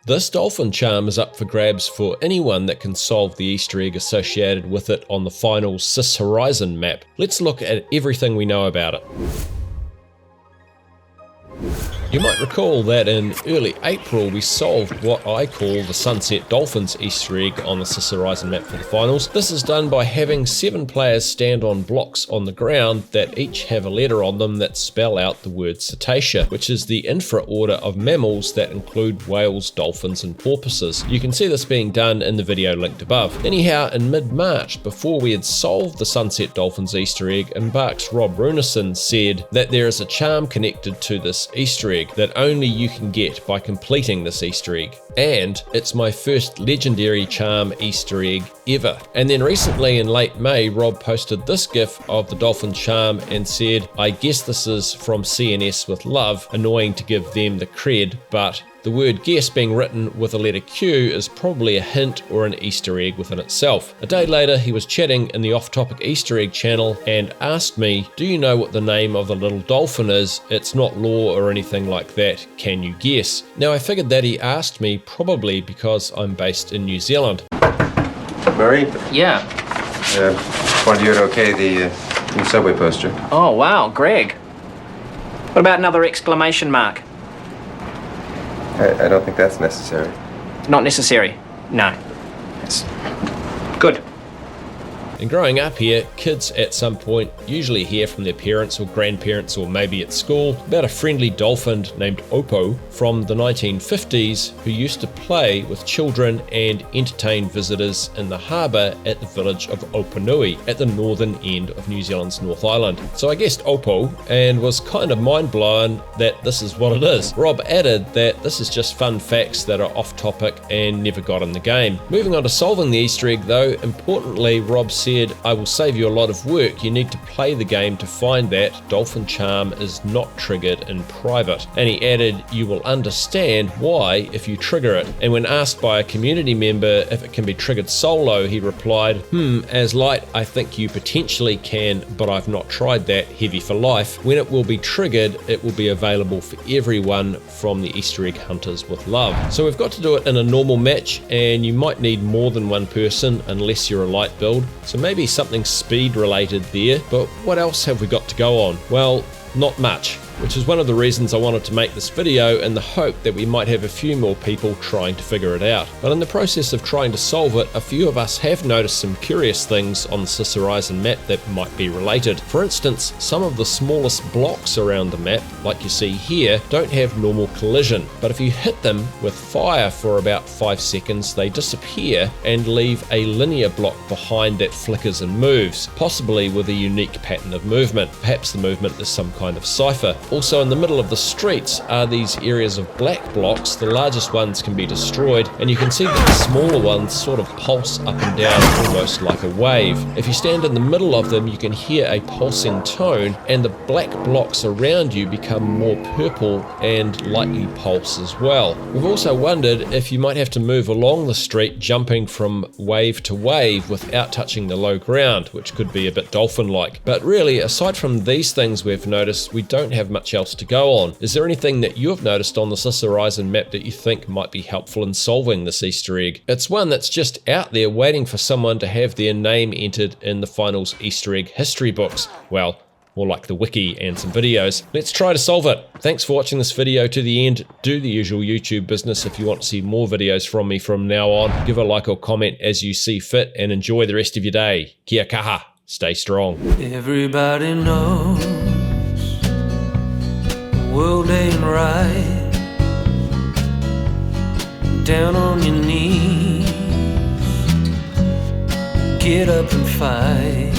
This Dolphin charm is up for grabs for anyone that can solve the Easter egg associated with it on the final Cis Horizon map. Let's look at everything we know about it. You might recall that in early April we solved what I call the Sunset Dolphins Easter egg on the Cis Horizon map for the finals. This is done by having 7 players stand on blocks on the ground that each have a letter on them that spell out the word cetacea, which is the infra-order of mammals that include whales, dolphins and porpoises. You can see this being done in the video linked above. Anyhow, in mid-March, before we had solved the Sunset Dolphins Easter egg, Embark's Rob Runison said that there is a charm connected to this Easter egg that only you can get by completing this Easter egg. And it's my first legendary charm Easter egg ever. And then recently in late May, Rob posted this gif of the Dolphin charm and said, I guess this is from CNS with love, annoying to give them the cred, but the word guess being written with a letter Q is probably a hint or an Easter egg within itself. A day later, he was chatting in the off-topic Easter egg channel and asked me, do you know what the name of the little dolphin is? It's not lore or anything like that. Can you guess? Now, I figured that he asked me probably because I'm based in New Zealand. Murray? Yeah. Wanted you to okay the new subway poster. Oh, wow, Greg. What about another exclamation mark? I don't think that's necessary. Not necessary. No. It's good. And growing up here, kids at some point usually hear from their parents or grandparents or maybe at school about a friendly dolphin named Opo from the 1950s who used to play with children and entertain visitors in the harbour at the village of Oponui at the northern end of New Zealand's North Island. So I guessed Opo and was kind of mind blown that this is what it is. Rob added that this is just fun facts that are off topic and never got in the game. Moving on to solving the Easter egg though, importantly Rob said, I will save you a lot of work. You need to play the game to find that Dolphin charm is not triggered in private. And he added, you will understand why if you trigger it. And when asked by a community member if it can be triggered solo, he replied, as light I think you potentially can, but I've not tried that. Heavy for life. When it will be triggered, it will be available for everyone from the Easter egg hunters with love. So we've got to do it in a normal match, and you might need more than one person unless you're a light build. So maybe something speed related there, but what else have we got to go on? Well, not much, which is one of the reasons I wanted to make this video in the hope that we might have a few more people trying to figure it out. But in the process of trying to solve it, a few of us have noticed some curious things on the Cis Horizon map that might be related. For instance, some of the smallest blocks around the map, like you see here, don't have normal collision, but if you hit them with fire for about 5 seconds, they disappear and leave a linear block behind that flickers and moves, possibly with a unique pattern of movement. Perhaps the movement is some kind of cipher. Also in the middle of the streets are these areas of black blocks. The largest ones can be destroyed, and you can see that the smaller ones sort of pulse up and down almost like a wave. If you stand in the middle of them, you can hear a pulsing tone, and the black blocks around you become more purple and lightly pulse as well. We've also wondered if you might have to move along the street jumping from wave to wave without touching the low ground, which could be a bit dolphin-like. But really, aside from these things we've noticed, we don't have much else to go on. Is there anything that you have noticed on the Cis Horizon map that you think might be helpful in solving this Easter egg? It's one that's just out there waiting for someone to have their name entered in the finals Easter egg history books. Well, more like the wiki and some videos. Let's try to solve it. Thanks for watching this video to the end. Do the usual YouTube business if you want to see more videos from me from now on. Give a like or comment as you see fit, and enjoy the rest of your day. Kia kaha. Stay strong. Everybody knows the world ain't right. Down on your knees, get up and fight.